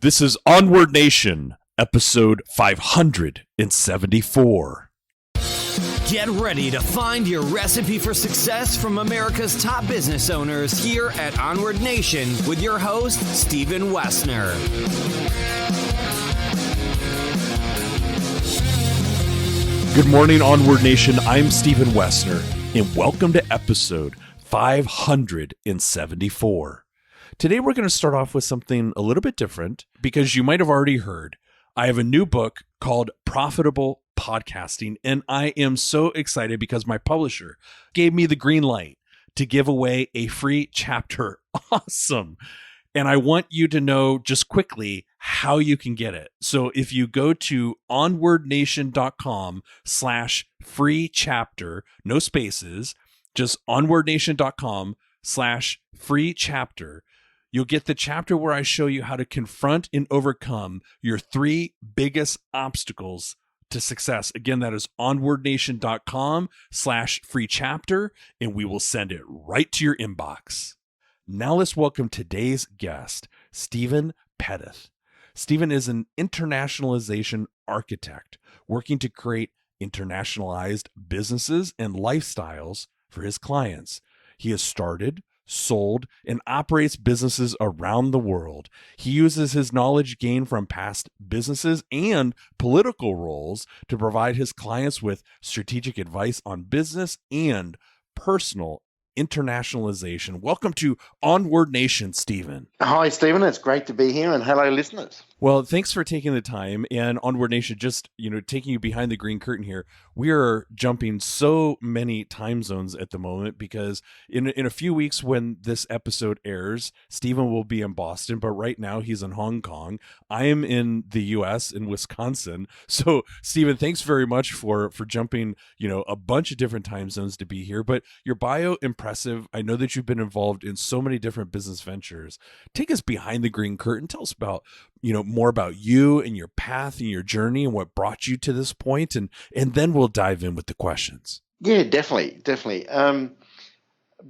This is Onward Nation, episode 574. Get ready to find your recipe for success from America's top business owners here at Onward Nation with your host, Stephen Wessner. Good morning, Onward Nation. I'm Stephen Wessner, and welcome to episode 574. Today, we're going to start off with something a little bit different because you might have already heard I have a new book called Profitable Podcasting, and I am so excited because my publisher gave me the green light to give away a free chapter. Awesome. And I want you to know just quickly how you can get it. So if you go to onwardnation.com/free chapter, no spaces, just onwardnation.com/free chapter, you'll get the chapter where I show you how to confront and overcome your 3 biggest obstacles to success. Again, that is onwardnation.com/free chapter, and we will send it right to your inbox. Now let's welcome today's guest, Stephen Petith. Stephen is an internationalization architect working to create internationalized businesses and lifestyles for his clients. He has started, sold, and operates businesses around the world. He uses his knowledge gained from past businesses and political roles to provide his clients with strategic advice on business and personal internationalization. Welcome to Onward Nation, Stephen. Hi, Stephen. It's great to be here, and hello, listeners. Well, thanks for taking the time. And Onward Nation, just taking you behind the green curtain here, we are jumping so many time zones at the moment because in a few weeks when this episode airs, Stephen will be in Boston, but right now he's in Hong Kong. I am in the U.S. in Wisconsin. So, Stephen, thanks very much for jumping a bunch of different time zones to be here. But your bio, impressive. I know that you've been involved in so many different business ventures. Take us behind the green curtain. Tell us about more about you and your path and your journey and what brought you to this point, and then we'll dive in with the questions. Yeah, definitely.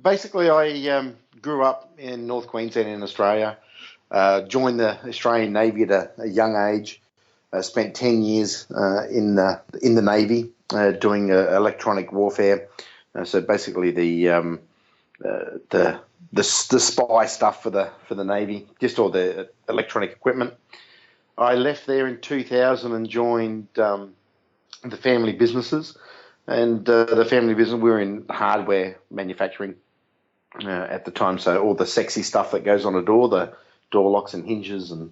Basically, I grew up in North Queensland in Australia, joined the Australian Navy at a young age, spent 10 years in the Navy doing electronic warfare. So basically the spy stuff for the Navy, just all the electronic equipment. I left there in 2000 and joined the family businesses. And the family business, we were in hardware manufacturing at the time. So all the sexy stuff that goes on a door, the door locks and hinges and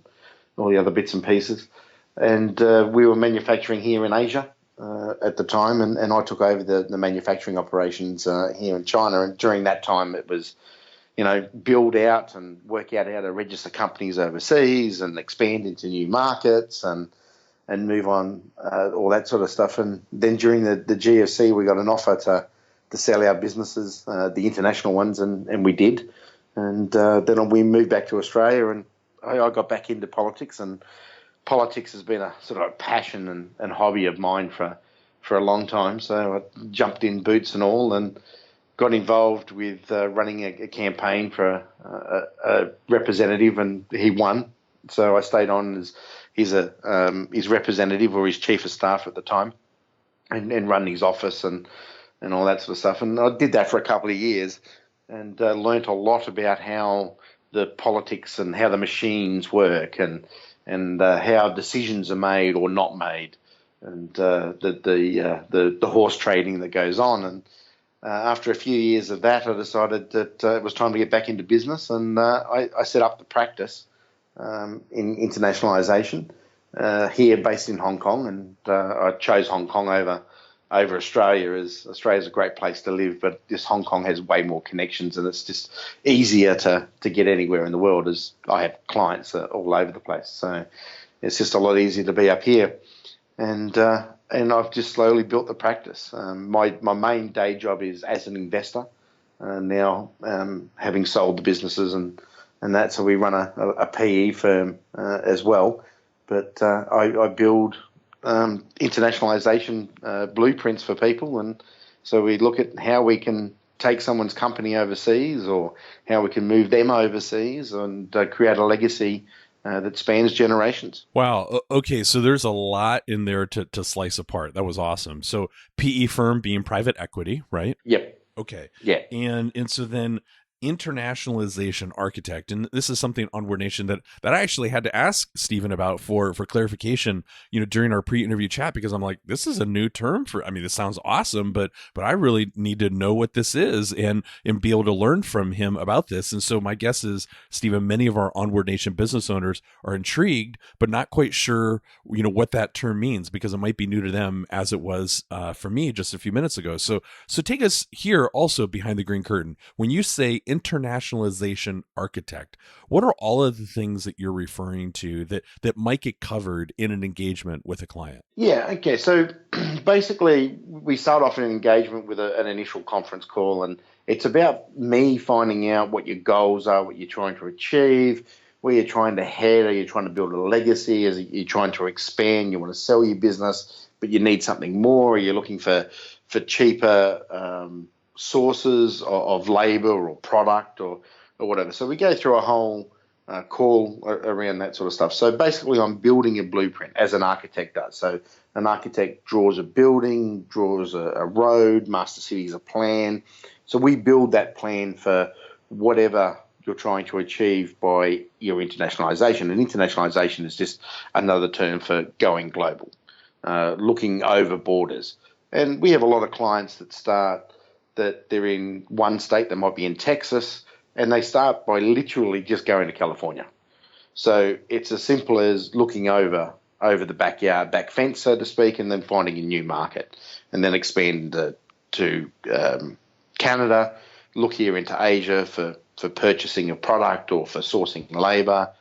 all the other bits and pieces. And we were manufacturing here in Asia at the time, and I took over the manufacturing operations here in China. And during that time, it was build out and work out how to register companies overseas and expand into new markets and move on, all that sort of stuff. And then during the GFC, we got an offer to sell our businesses, the international ones, and we did. And then we moved back to Australia, and I got back into politics. And politics has been a sort of a passion and hobby of mine for a long time. So I jumped in boots and all and got involved with running a campaign for a representative, and he won. So I stayed on as his representative or his chief of staff at the time, and run his office and all that sort of stuff. And I did that for a couple of years and learnt a lot about how the politics and how the machines work and how decisions are made or not made, and the horse trading that goes on. And after a few years of that, I decided that it was time to get back into business, and I set up the practice in internationalization here, based in Hong Kong, and I chose Hong Kong over Australia, as Australia's a great place to live, but just Hong Kong has way more connections, and it's just easier to get anywhere in the world, as I have clients all over the place. So it's just a lot easier to be up here, and I've just slowly built the practice. My main day job is as an investor, now having sold the businesses and that. So we run a PE firm as well, but I build internationalization blueprints for people, and so we look at how we can take someone's company overseas, or how we can move them overseas and create a legacy that spans generations. Wow. Okay. So there's a lot in there to slice apart. That was awesome. So PE firm being private equity, right? Yep. Okay. Yeah. And so then internationalization architect, and this is something Onward Nation that I actually had to ask Stephen about for clarification, during our pre-interview chat, because I'm like, this is a new term for, I mean, this sounds awesome, but I really need to know what this is and be able to learn from him about this. And so my guess is, Stephen, many of our Onward Nation business owners are intrigued, but not quite sure, what that term means, because it might be new to them as it was for me just a few minutes ago. So take us here also behind the green curtain. When you say internationalization architect, what are all of the things that you're referring to that might get covered in an engagement with a client? Yeah, okay. So basically, we start off in an engagement with an initial conference call, and it's about me finding out what your goals are, what you're trying to achieve, where you're trying to head. Are you trying to build a legacy? Are you trying to expand? You want to sell your business, but you need something more? Are you looking for cheaper sources of labor or product or whatever? So we go through a whole call around that sort of stuff. So basically, I'm building a blueprint, as an architect does. So an architect draws a building, draws a road, master cities a plan. So we build that plan for whatever you're trying to achieve by your internationalization. And internationalization is just another term for going global, looking over borders. And we have a lot of clients that they're in one state, they might be in Texas, and they start by literally just going to California. So it's as simple as looking over the backyard, back fence, so to speak, and then finding a new market, and then expand to Canada, look here into Asia for purchasing a product or for sourcing labor,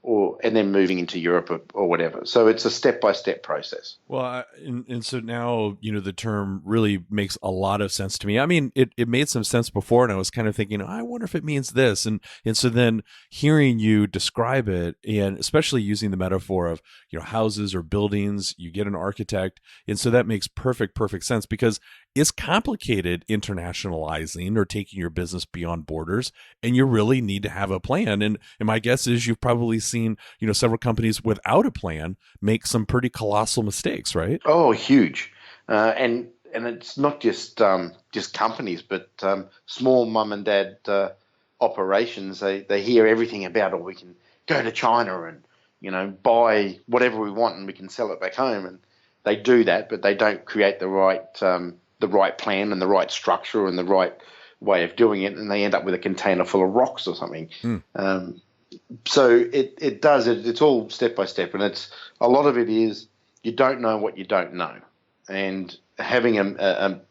and then moving into Europe or whatever. So it's a step-by-step process. Well, and so now, the term really makes a lot of sense to me. I mean, it made some sense before, and I was kind of thinking, I wonder if it means this. And so then hearing you describe it, and especially using the metaphor of, houses or buildings, you get an architect. And so that makes perfect sense, because it's complicated internationalizing or taking your business beyond borders, and you really need to have a plan. And my guess is you've probably seen, several companies without a plan make some pretty colossal mistakes, right? Oh, huge. And it's not just companies, but small mum and dad operations. They hear everything about, we can go to China and, buy whatever we want and we can sell it back home. And they do that, but they don't create the right plan and the right structure and the right way of doing it, and they end up with a container full of rocks or something. So it's all step by step, and it's a lot of it is you don't know what you don't know, and having a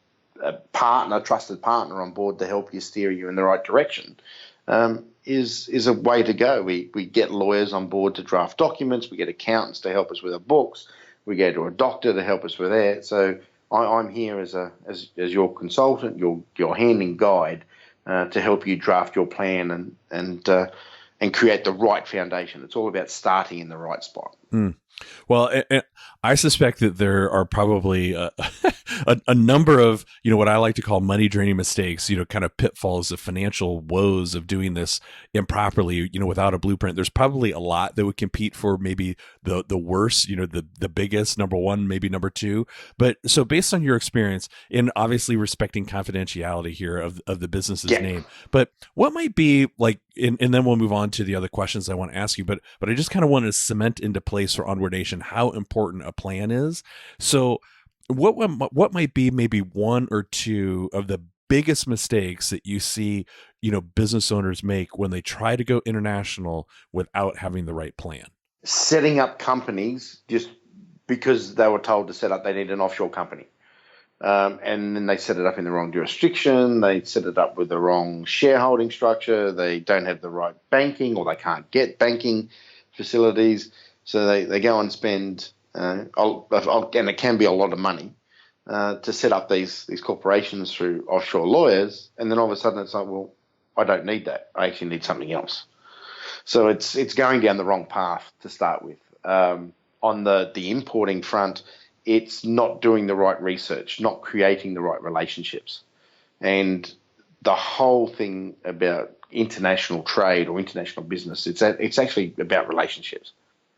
trusted partner on board to help you steer you in the right direction is a way to go. We get lawyers on board to draft documents, we get accountants to help us with our books, we go to a doctor to help us with that. So I'm here as your consultant, your hand and guide to help you draft your plan and create the right foundation. It's all about starting in the right spot. Well, I suspect that there are probably a number of, what I like to call money draining mistakes, kind of pitfalls, the financial woes of doing this improperly, without a blueprint. There's probably a lot that would compete for maybe the worst, the biggest, number one, maybe number two. But so based on your experience, and obviously respecting confidentiality here of the business's name, but what might be like, and then we'll move on to the other questions I want to ask you, but I just kind of want to cement into place for Onward Nation how important a plan is. So what might be maybe one or two of the biggest mistakes that you see, business owners make when they try to go international without having the right plan? Setting up companies just because they were told to set up, they need an offshore company. And then they set it up in the wrong jurisdiction. They set it up with the wrong shareholding structure. They don't have the right banking, or they can't get banking facilities. So they go and spend, and it can be a lot of money, to set up these corporations through offshore lawyers. And then all of a sudden it's like, well, I don't need that. I actually need something else. So it's going down the wrong path to start with. On the importing front, it's not doing the right research, not creating the right relationships. And the whole thing about international trade or international business. It's actually about relationships.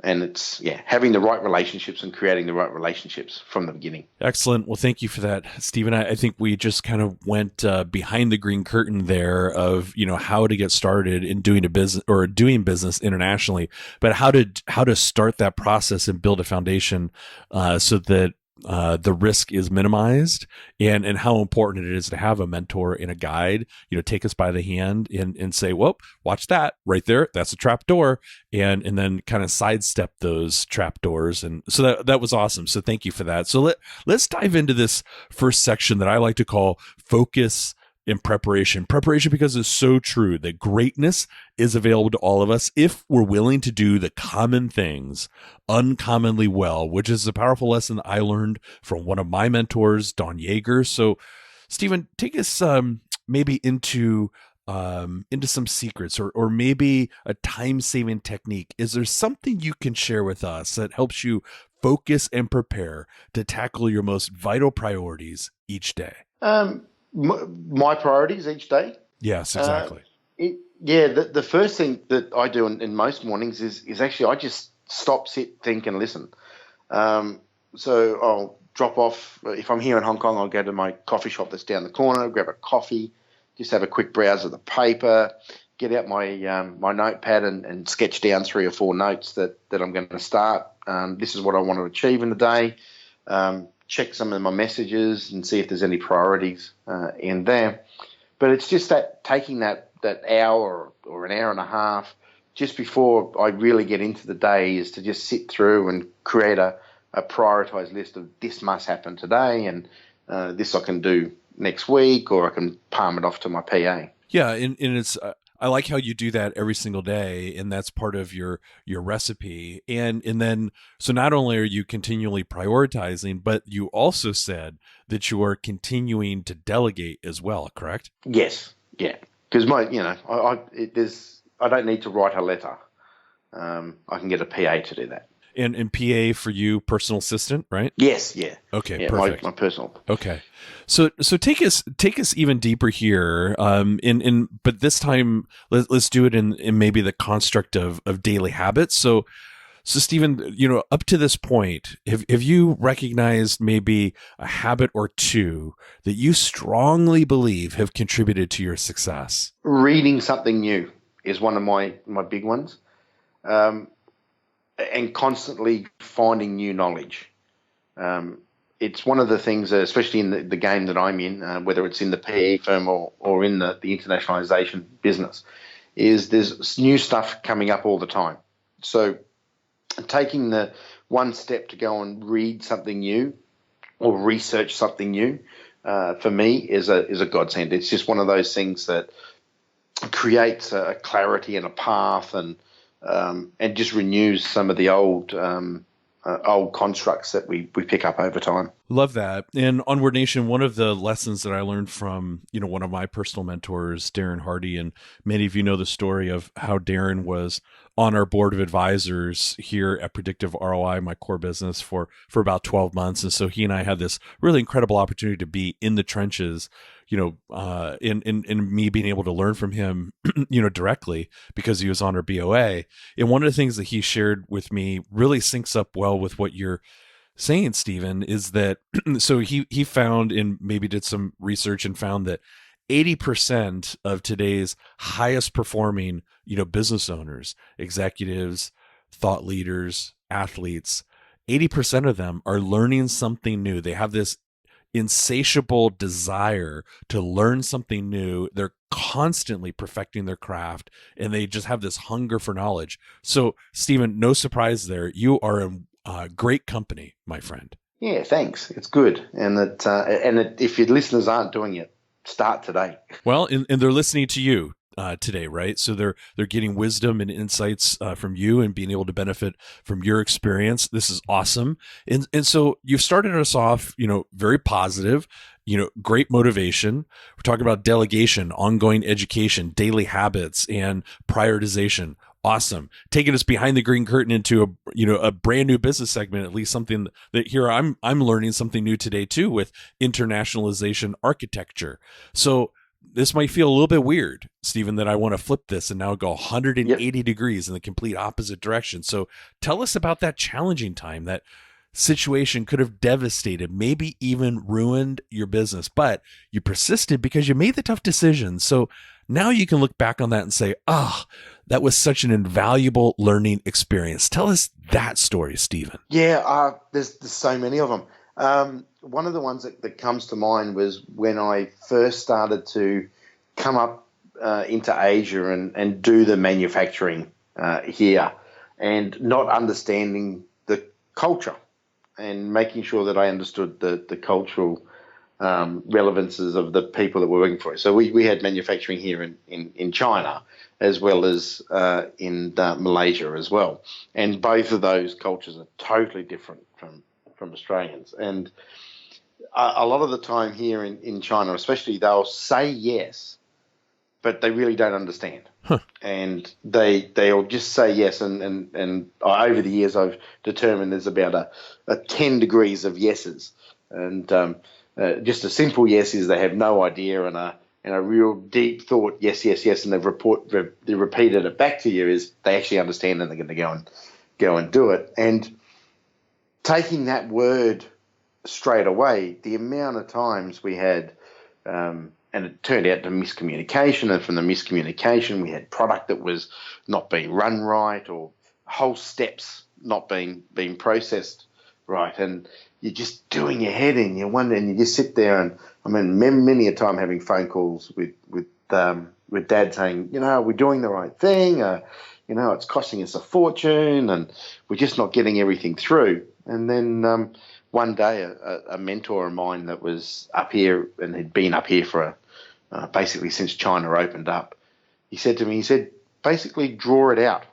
And it's, having the right relationships and creating the right relationships from the beginning. Excellent. Well, thank you for that, Stephen. I think we just kind of went behind the green curtain there of, how to get started in doing business internationally, but how to start that process and build a foundation so that the risk is minimized, and how important it is to have a mentor and a guide, take us by the hand and say, well, watch that right there. That's a trap door. And then kind of sidestep those trap doors. And so that was awesome. So thank you for that. So let's dive into this first section that I like to call focus in preparation. Preparation, because it's so true that greatness is available to all of us if we're willing to do the common things uncommonly well, which is a powerful lesson I learned from one of my mentors, Don Yeager. So, Stephen, take us maybe into some secrets or maybe a time-saving technique. Is there something you can share with us that helps you focus and prepare to tackle your most vital priorities each day? My priorities each day? Yes, exactly. The first thing that I do in most mornings is actually I just stop, sit, think, and listen. So I'll drop off. If I'm here in Hong Kong, I'll go to my coffee shop that's down the corner, grab a coffee, just have a quick browse of the paper, get out my my notepad and sketch down 3 or 4 notes that I'm going to start. This is what I want to achieve in the day. Check some of my messages and see if there's any priorities in there. But it's just that taking that hour or an hour and a half just before I really get into the day is to just sit through and create a prioritized list of this must happen today and this I can do next week, or I can palm it off to my PA. Yeah, and it's I like how you do that every single day, and that's part of your recipe. And then, so not only are you continually prioritizing, but you also said that you are continuing to delegate as well, correct? Yes, yeah. Because I don't need to write a letter. I can get a PA to do that. And PA for you, personal assistant, right? Yes, yeah. Okay, yeah, perfect. My personal. Okay, so take us even deeper here. But this time let's do it in maybe the construct of daily habits. So Stephen, up to this point, have you recognized maybe a habit or two that you strongly believe have contributed to your success? Reading something new is one of my big ones. And constantly finding new knowledge. It's one of the things, especially in the game that I'm in, whether it's in the PE firm or in the internationalization business, is there's new stuff coming up all the time. So taking the one step to go and read something new or research something new, for me is a godsend. It's just one of those things that creates a clarity and a path and just renews some of the old constructs that we pick up over time. Love that. And Onward Nation, one of the lessons that I learned from, one of my personal mentors, Darren Hardy, and many of you know the story of how Darren was on our board of advisors here at Predictive ROI, my core business, for about 12 months. And so he and I had this really incredible opportunity to be in the trenches, in me being able to learn from him, directly because he was on our BOA. And one of the things that he shared with me really syncs up well with what you're saying, Stephen, is that, so he found and maybe did some research and found that 80% of today's highest performing, business owners, executives, thought leaders, athletes, 80% of them are learning something new. They have this insatiable desire to learn something new. They're constantly perfecting their craft, and they just have this hunger for knowledge. So, Stephen, no surprise there. You are in great company, my friend. Yeah, thanks. It's good. And if your listeners aren't doing it, start today. Well, and they're listening to you today, right? So they're getting wisdom and insights from you and being able to benefit from your experience. This is awesome. And so you've started us off, very positive, great motivation. We're talking about delegation, ongoing education, daily habits, and prioritization. Awesome. Taking us behind the green curtain into a brand new business segment, at least something that here I'm learning something new today too with internationalization architecture. So this might feel a little bit weird, Stephen, that I want to flip this and now go 180 Yep. degrees in the complete opposite direction. So tell us about that challenging time. That situation could have devastated, maybe even ruined your business, but you persisted because you made the tough decision. So now you can look back on that and say, that was such an invaluable learning experience. Tell us that story, Stephen. Yeah, there's so many of them. One of the ones that comes to mind was when I first started to come up into Asia and do the manufacturing here, and not understanding the culture and making sure that I understood the cultural relevances of the people that were working for us. So we had manufacturing here in China, as well as in Malaysia as well. And both of those cultures are totally different from Australians. And a lot of the time here in China, especially, they'll say yes, but they really don't understand. Huh. And they'll just say yes. And over the years, I've determined there's about a 10 degrees of yeses. And just a simple yes is they have no idea, and a real deep thought, yes, yes, yes, and they repeated it back to you is they actually understand and they're going to go and do it. And taking that word straight away, the amount of times we had, and it turned out to miscommunication, and from the miscommunication we had product that was not being run right, or whole steps not being processed right, and you're just doing your head in, you wonder, and you just sit there, and I mean, many a time having phone calls with Dad saying, we're doing the right thing, it's costing us a fortune, and we're just not getting everything through. And then one day, a mentor of mine that was up here and had been up here for basically since China opened up, he said to me, basically draw it out.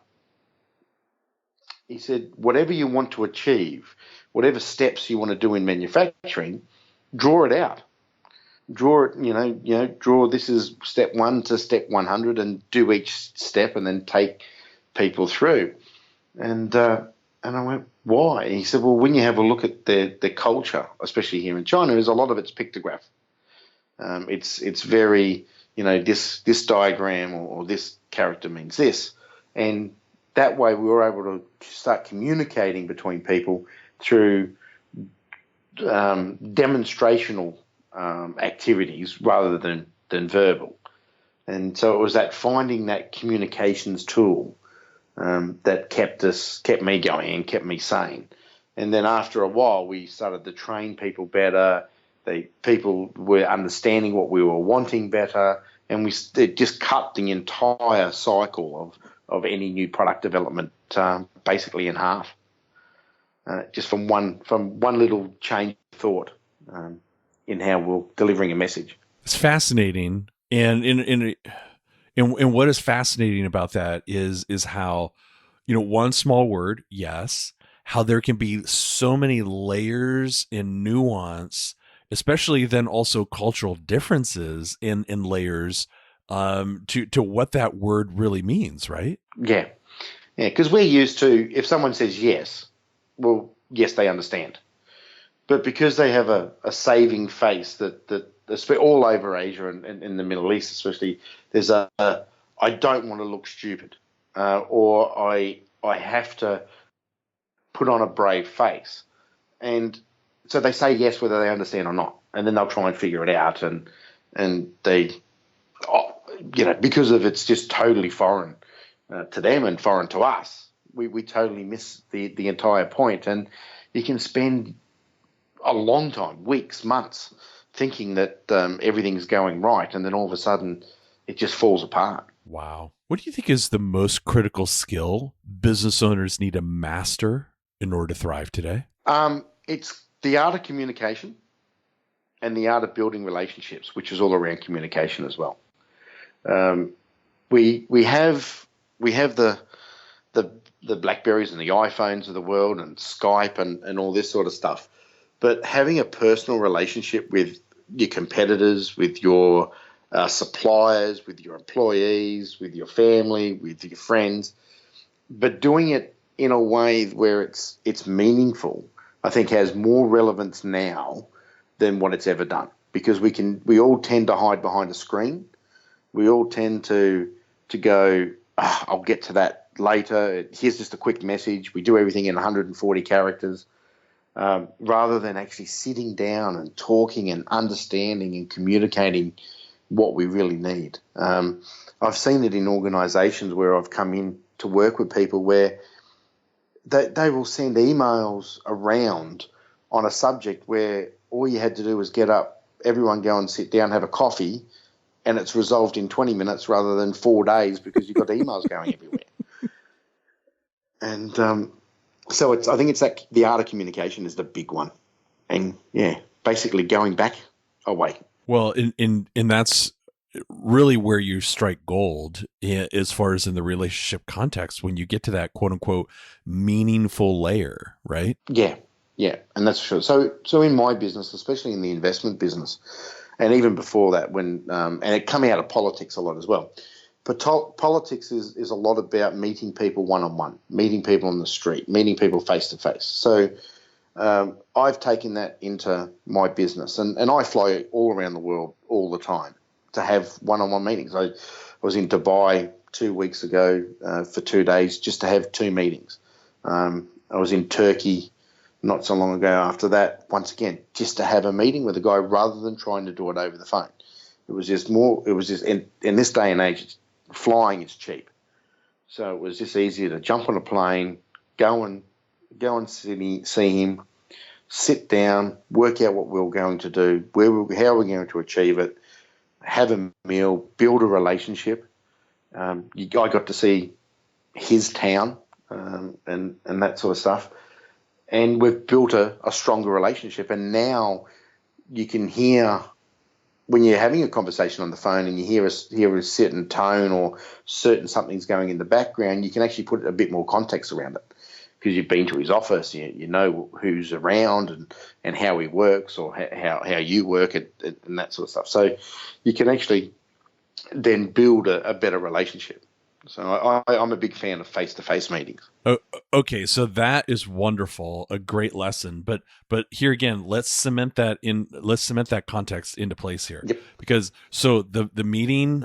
He said, whatever you want to achieve, whatever steps you want to do in manufacturing, draw it out. Draw it, draw this is step 1 to step 100 and do each step and then take people through. And I went, why? And he said, well, when you have a look at the culture, especially here in China, is a lot of it's pictograph. It's very, this diagram or this character means this. And that way we were able to start communicating between people through demonstrational activities rather than verbal. And so it was that finding that communications tool that kept me going and kept me sane. And then after a while, we started to train people better. People were understanding what we were wanting better, and it just cut the entire cycle of any new product development basically in half. Just from one little change of thought in how we're delivering a message. It's fascinating, and what is fascinating about that is how, one small word, yes, how there can be so many layers and nuance, especially then also cultural differences in layers to what that word really means, right? Yeah, because we're used to, if someone says yes, well, yes, they understand. But because they have a saving face that all over Asia and in the Middle East especially, there's I don't want to look stupid, or I have to put on a brave face. And so they say yes whether they understand or not, and then they'll try and figure it out, and they, because of it's just totally foreign to them and foreign to us, we totally miss the entire point. And you can spend a long time, weeks, months, thinking that everything's going right, and then all of a sudden it just falls apart. Wow. What do you think is the most critical skill business owners need to master in order to thrive today? It's the art of communication and the art of building relationships, which is all around communication as well. We have the BlackBerries and the iPhones of the world and Skype and all this sort of stuff. But having a personal relationship with your competitors, with your suppliers, with your employees, with your family, with your friends, but doing it in a way where it's meaningful, I think has more relevance now than what it's ever done. because we all tend to hide behind a screen. We all tend to go, I'll get to that later. Here's just a quick message. We do everything in 140 characters, rather than actually sitting down and talking and understanding and communicating what we really need. I've seen it in organisations where I've come in to work with people where they will send emails around on a subject where all you had to do was get up, everyone go and sit down, have a coffee, and it's resolved in 20 minutes rather than 4 days because you've got emails going everywhere. And so I think it's that the art of communication is the big one. And, basically going back away. Well, and that's really where you strike gold as far as in the relationship context when you get to that quote unquote meaningful layer, right? Yeah, and that's for sure. So in my business, especially in the investment business, and even before that, when and it come out of politics a lot as well. But politics is a lot about meeting people one-on-one, meeting people on the street, meeting people face-to-face. So I've taken that into my business, and I fly all around the world all the time to have one-on-one meetings. I was in Dubai 2 weeks ago for 2 days just to have 2 meetings. I was in Turkey not so long ago after that, once again, just to have a meeting with a guy rather than trying to do it over the phone. It was just in this day and age, flying is cheap. So it was just easier to jump on a plane, go and see him, sit down, work out what we were going to do, how we're going to achieve it, have a meal, build a relationship. I got to see his town and that sort of stuff. And we've built a stronger relationship. And now you can hear, when you're having a conversation on the phone and you hear a certain tone or something's going in the background, you can actually put a bit more context around it because you've been to his office, you know who's around and how he works or how you work and that sort of stuff. So you can actually then build a better relationship. So I'm a big fan of face-to-face meetings. Oh, okay, so that is wonderful, a great lesson. But here again, let's cement that context into place here. Yep. Because so the meeting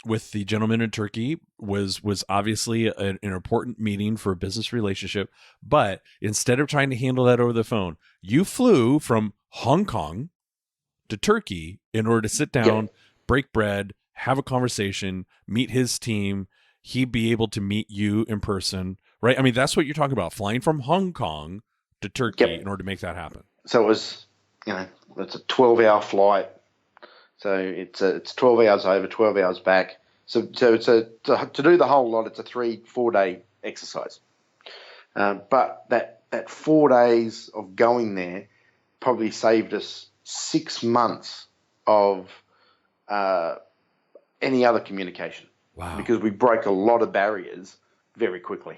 with the gentleman in Turkey was obviously an important meeting for a business relationship. But instead of trying to handle that over the phone, you flew from Hong Kong to Turkey in order to sit down, Yep. break bread, have a conversation, meet his team. He'd be able to meet you in person, right? I mean, that's what you're talking about, flying from Hong Kong to Turkey Yep. in order to make that happen. So it was, it's a 12-hour flight. So it's 12 hours over, 12 hours back. So to do the whole lot, it's a 3-4 day exercise. But that 4 days of going there probably saved us 6 months of any other communication. Wow. Because we broke a lot of barriers very quickly.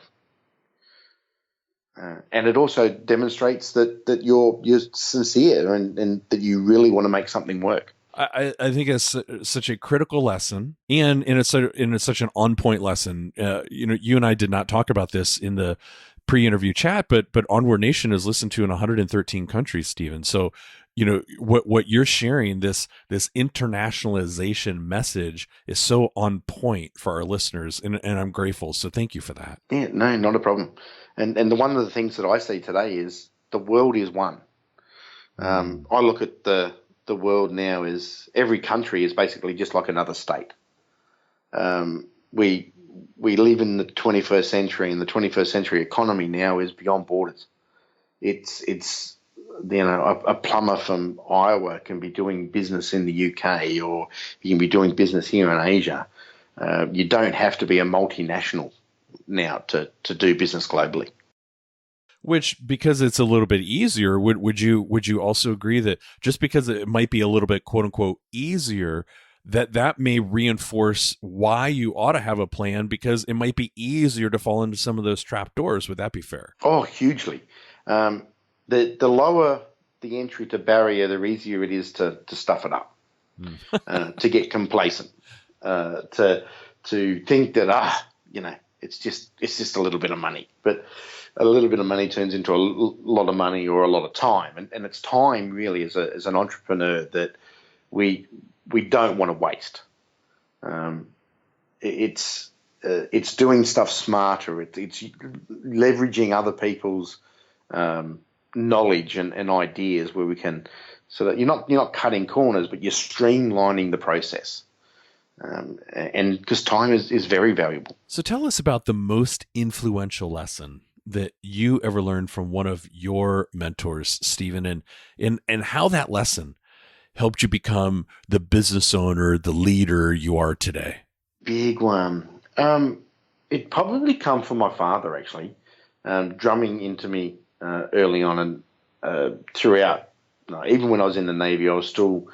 And it also demonstrates that you're sincere and that you really want to make something work. I think it's such a critical lesson, and it's such an on-point lesson. You and I did not talk about this in the pre-interview chat, but Onward Nation is listened to in 113 countries, Stephen. So, what you're sharing, this internationalization message is so on point for our listeners, and I'm grateful. So thank you for that. Yeah, no, not a problem. And one of the things that I see today is the world is one. I look at the world now as every country is basically just like another state. We live in the 21st century, and the 21st century economy now is beyond borders. It's a plumber from Iowa can be doing business in the UK, or you can be doing business here in Asia. You don't have to be a multinational now to do business globally. Which, because it's a little bit easier, would you also agree that just because it might be a little bit quote unquote easier, that may reinforce why you ought to have a plan, because it might be easier to fall into some of those trap doors? Would that be fair? Oh, hugely. The lower the entry to barrier, the easier it is to stuff it up, to get complacent, to think that it's just a little bit of money, but a little bit of money turns into a lot of money or a lot of time, and it's time really as an entrepreneur that we don't want to waste. It's doing stuff smarter. It's leveraging other people's knowledge and ideas where we can, so that you're not cutting corners, but you're streamlining the process. And because time is very valuable. So tell us about the most influential lesson that you ever learned from one of your mentors, Stephen, and how that lesson helped you become the business owner, the leader you are today. Big one. It probably come from my father, actually, drumming into me early on and throughout. Even when I was in the Navy, I was still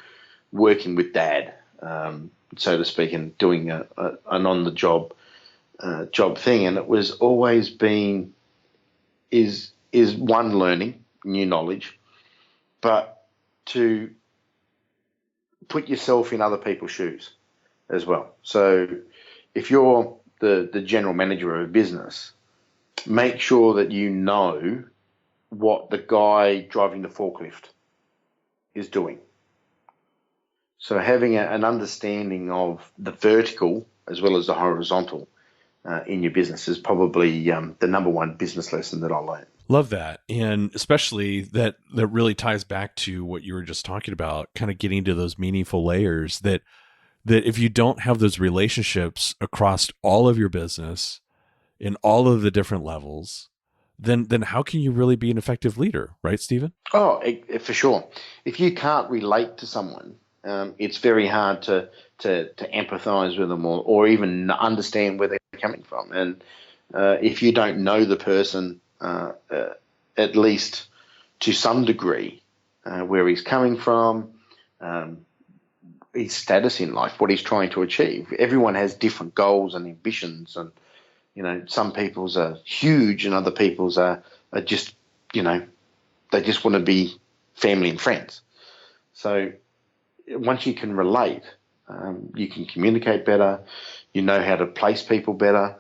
working with Dad, so to speak, and doing an on-the-job job thing. And it was always been is one, learning new knowledge, but to put yourself in other people's shoes as well. So if you're the general manager of a business, make sure that you know what the guy driving the forklift is doing. So having an understanding of the vertical as well as the horizontal in your business is probably the number one business lesson that I learned. Love that. And especially that really ties back to what you were just talking about, kind of getting to those meaningful layers that if you don't have those relationships across all of your business in all of the different levels, then how can you really be an effective leader, right, Stephen? Oh, for sure. If you can't relate to someone, it's very hard to empathize with them or even understand where they're coming from. And if you don't know the person, at least to some degree, where he's coming from, his status in life, what he's trying to achieve. Everyone has different goals and ambitions, and some people's are huge and other people's are just, they just want to be family and friends. So once you can relate, you can communicate better, you know how to place people better.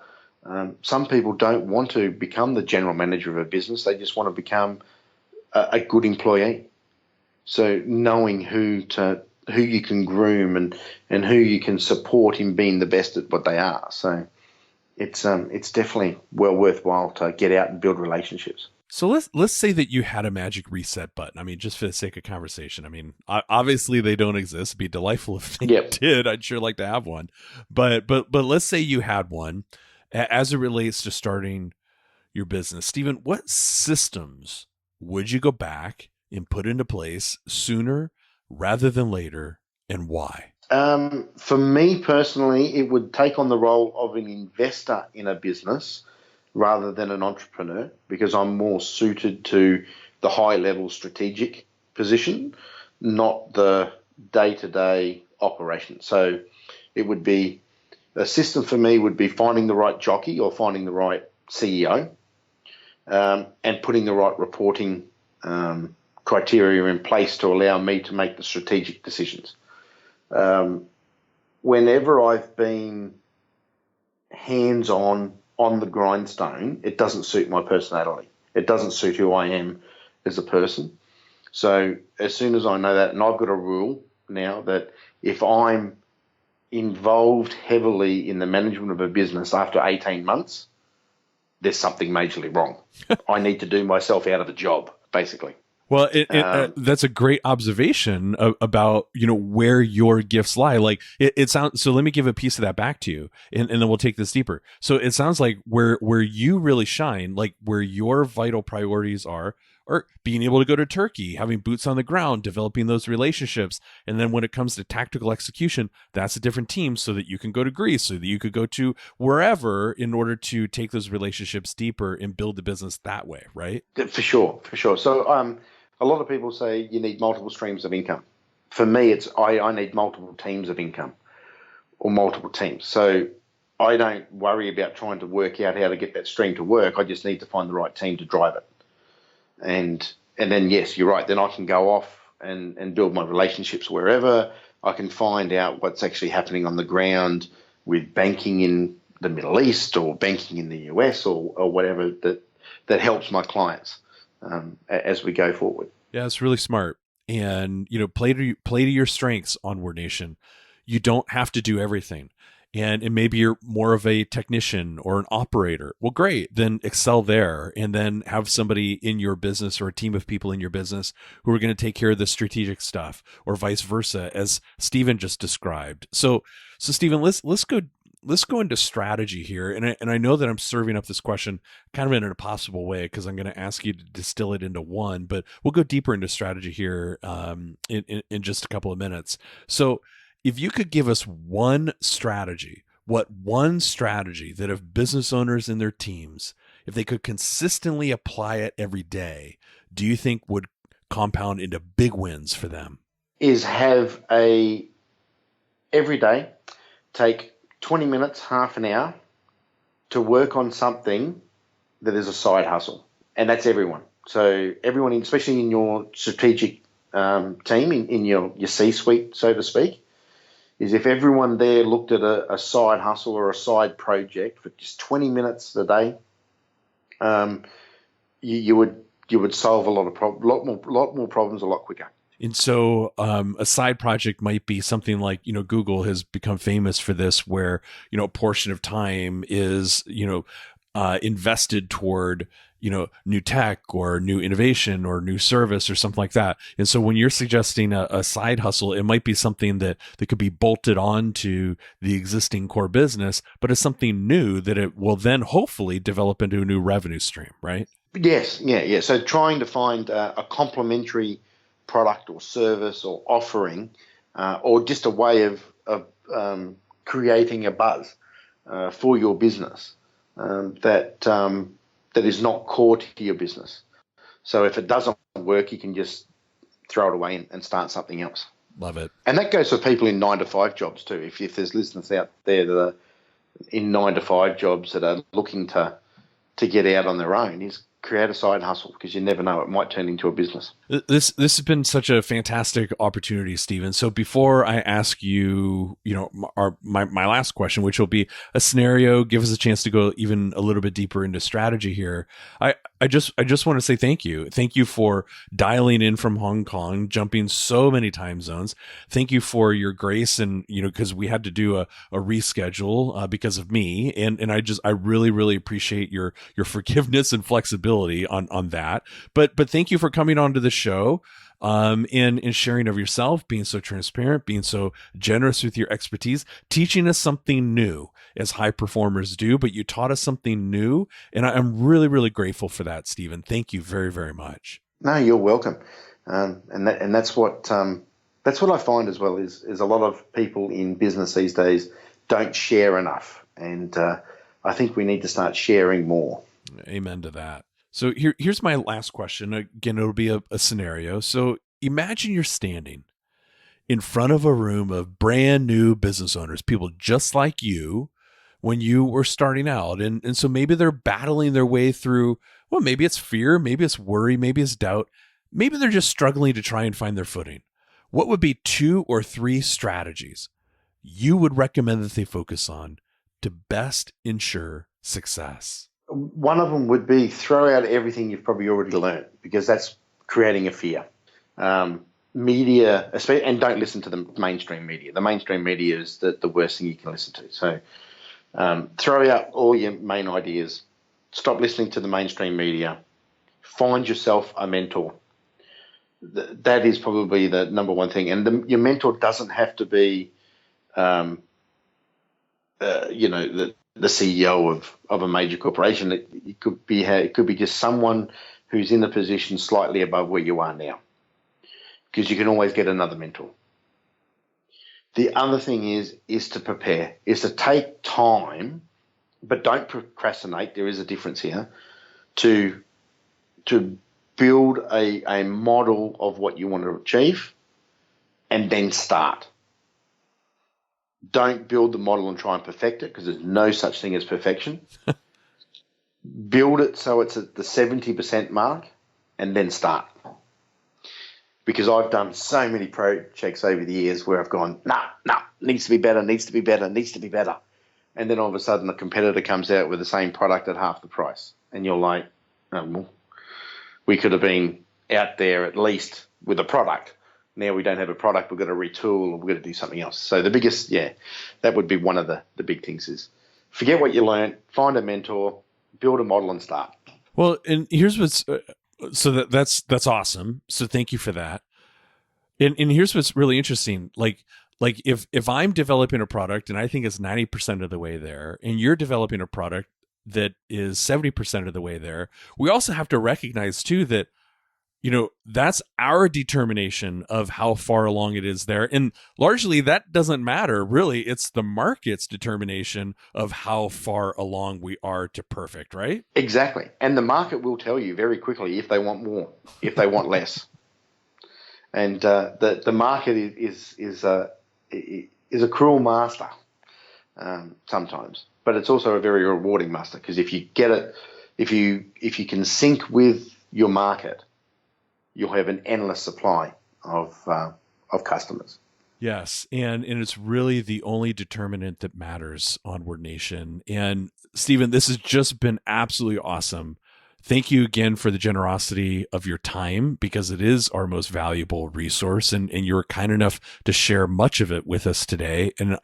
Some people don't want to become the general manager of a business. They just want to become a good employee. So knowing who you can groom and who you can support in being the best at what they are. So it's definitely well worthwhile to get out and build relationships. So let's say that you had a magic reset button. I mean, just for the sake of conversation. I mean, obviously they don't exist. It'd be delightful if they did. I'd sure like to have one. But let's say you had one as it relates to starting your business. Stephen, what systems would you go back and put into place sooner rather than later, and why? For me personally, it would take on the role of an investor in a business rather than an entrepreneur, because I'm more suited to the high-level strategic position, not the day-to-day operation. So it would be, a system for me would be finding the right jockey or finding the right CEO, and putting the right reporting criteria in place to allow me to make the strategic decisions. Whenever I've been hands-on the grindstone, it doesn't suit my personality. It doesn't suit who I am as a person. So as soon as I know that, and I've got a rule now that if I'm involved heavily in the management of a business after 18 months, there's something majorly wrong. I need to do myself out of a job, basically. Well, that's a great observation about, where your gifts lie. Like it sounds, so let me give a piece of that back to you and then we'll take this deeper. So it sounds like where you really shine, like where your vital priorities are being able to go to Turkey, having boots on the ground, developing those relationships. And then when it comes to tactical execution, that's a different team so that you can go to Greece, so that you could go to wherever in order to take those relationships deeper and build the business that way, right? For sure. So, a lot of people say you need multiple streams of income. For me, it's I need multiple teams of income or multiple teams. So I don't worry about trying to work out how to get that stream to work. I just need to find the right team to drive it. And then, yes, you're right. Then I can go off and build my relationships wherever. I can find out what's actually happening on the ground with banking in the Middle East or banking in the US or whatever that helps my clients as we go forward. Yeah, it's really smart. and, play to your strengths, Onward Nation. You don't have to do everything. And maybe you're more of a technician or an operator. Well, great. Then excel there, and then have somebody in your business or a team of people in your business who are going to take care of the strategic stuff, or vice versa, as Stephen just described. So Stephen, let's go into strategy here. And I know that I'm serving up this question kind of in an impossible way, because I'm going to ask you to distill it into one, but we'll go deeper into strategy here in just a couple of minutes. So if you could give us one strategy that if business owners and their teams, if they could consistently apply it every day, do you think would compound into big wins for them? Is have every day, take 20 minutes, half an hour to work on something that is a side hustle. And that's everyone. So everyone, especially in your strategic team, in your C-suite, so to speak, is if everyone there looked at a side hustle or a side project for just 20 minutes a day, you would solve a lot more problems a lot quicker. And so a side project might be something like, Google has become famous for this, where, a portion of time is, invested toward, new tech or new innovation or new service or something like that. And so when you're suggesting a side hustle, it might be something that could be bolted on to the existing core business, but it's something new that it will then hopefully develop into a new revenue stream, right? Yes. Yeah. So trying to find a complementary product or service or offering, or just a way of creating a buzz for your business that is not core to your business. So if it doesn't work, you can just throw it away and start something else. Love it. And that goes for people in 9-to-5 jobs too. If there's listeners out there that are in 9-to-5 jobs that are looking to get out on their own, is create a side hustle, because you never know, it might turn into a business. This has been such a fantastic opportunity, Stephen. So before I ask you, my last question, which will be a scenario, give us a chance to go even a little bit deeper into strategy here. I just want to say thank you. Thank you for dialing in from Hong Kong, jumping so many time zones. Thank you for your grace, and because we had to do a reschedule because of me, and I really, really appreciate your forgiveness and flexibility on that. But thank you for coming on to the show, and sharing of yourself, being so transparent, being so generous with your expertise, teaching us something new, as high performers do, but you taught us something new. And I'm really, really grateful for that, Stephen. Thank you very, very much. No, you're welcome. And that's what I find as well, is a lot of people in business these days don't share enough. And I think we need to start sharing more. Amen to that. So here's my last question. Again, it'll be a scenario. So imagine you're standing in front of a room of brand new business owners, people just like you when you were starting out. And so maybe they're battling their way through, well, maybe it's fear, maybe it's worry, maybe it's doubt. Maybe they're just struggling to try and find their footing. What would be 2 or 3 strategies you would recommend that they focus on to best ensure success? One of them would be throw out everything you've probably already learned, because that's creating a fear. Media, especially, and don't listen to the mainstream media. The mainstream media is the worst thing you can listen to. So throw out all your main ideas. Stop listening to the mainstream media. Find yourself a mentor. That is probably the number one thing. And your mentor doesn't have to be, the CEO of a major corporation. It could be just someone who's in a position slightly above where you are now, because you can always get another mentor. The other thing is to prepare, is to take time, but don't procrastinate. There is a difference here, to build a model of what you want to achieve, and then start. Don't build the model and try and perfect it, because there's no such thing as perfection. Build it so it's at the 70% mark, and then start. Because I've done so many projects over the years where I've gone, nah, needs to be better. And then all of a sudden a competitor comes out with the same product at half the price. And you're like, oh, well, we could have been out there at least with a product. now we don't have a product, we've got to retool, or we've got to do something else. So the biggest, that would be one of the big things is forget what you learned, find a mentor, build a model and start. Well, and here's what's, that's awesome. So thank you for that. And here's what's really interesting. Like if I'm developing a product and I think it's 90% of the way there, and you're developing a product that is 70% of the way there, we also have to recognize too that, that's our determination of how far along it is there. And largely that doesn't matter, really. It's the market's determination of how far along we are to perfect, right? Exactly. And the market will tell you very quickly if they want more, if they want less. And the market is a cruel master sometimes, but it's also a very rewarding master, because if you get it, if you can sync with your market, you'll have an endless supply of customers. Yes, and it's really the only determinant that matters, Onward Nation. And Stephen, this has just been absolutely awesome. Thank you again for the generosity of your time, because it is our most valuable resource, and you were kind enough to share much of it with us today. And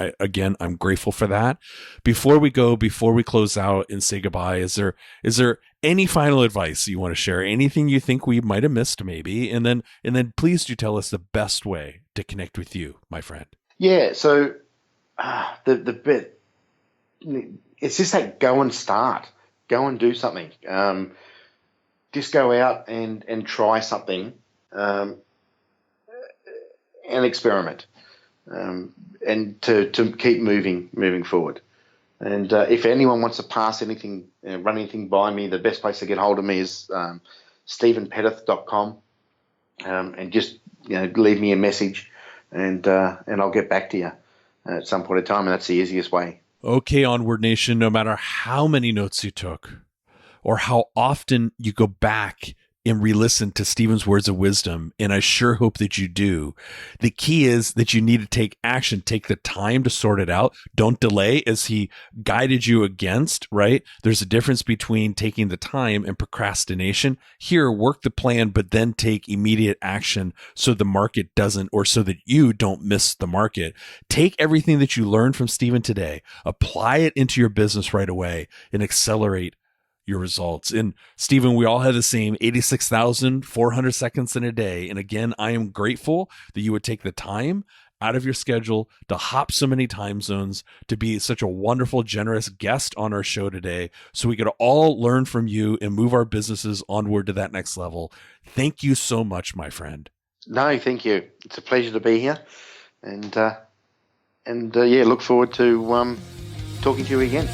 I'm grateful for that. Before we close out and say goodbye, is there any final advice you want to share? Anything you think we might have missed, maybe? And then please do tell us the best way to connect with you, my friend. Yeah. So the bit, it's just that go and start, go and do something. Just go out and try something, and experiment, and to keep moving forward. And if anyone wants to pass anything, run anything by me, the best place to get hold of me is stephenpetith.com, and just leave me a message, and I'll get back to you at some point in time, and that's the easiest way. Okay, Onward Nation, no matter how many notes you took, or how often you go back and re-listen to Stephen's words of wisdom, and I sure hope that you do, the key is that you need to take action. Take the time to sort it out. Don't delay, as he guided you against, right? There's a difference between taking the time and procrastination. Here, work the plan, but then take immediate action so the market doesn't, or so that you don't miss the market. Take everything that you learned from Stephen today, apply it into your business right away, and accelerate your results. And Stephen, we all have the same 86,400 seconds in a day. And again, I am grateful that you would take the time out of your schedule to hop so many time zones, to be such a wonderful, generous guest on our show today, so we could all learn from you and move our businesses onward to that next level. Thank you so much, my friend. No, thank you. It's a pleasure to be here. And look forward to talking to you again.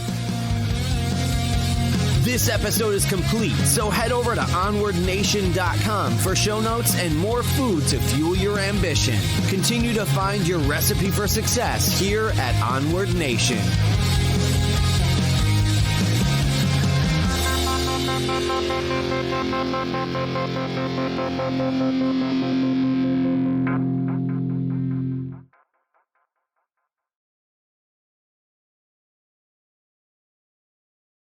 This episode is complete, so head over to onwardnation.com for show notes and more food to fuel your ambition. Continue to find your recipe for success here at Onward Nation.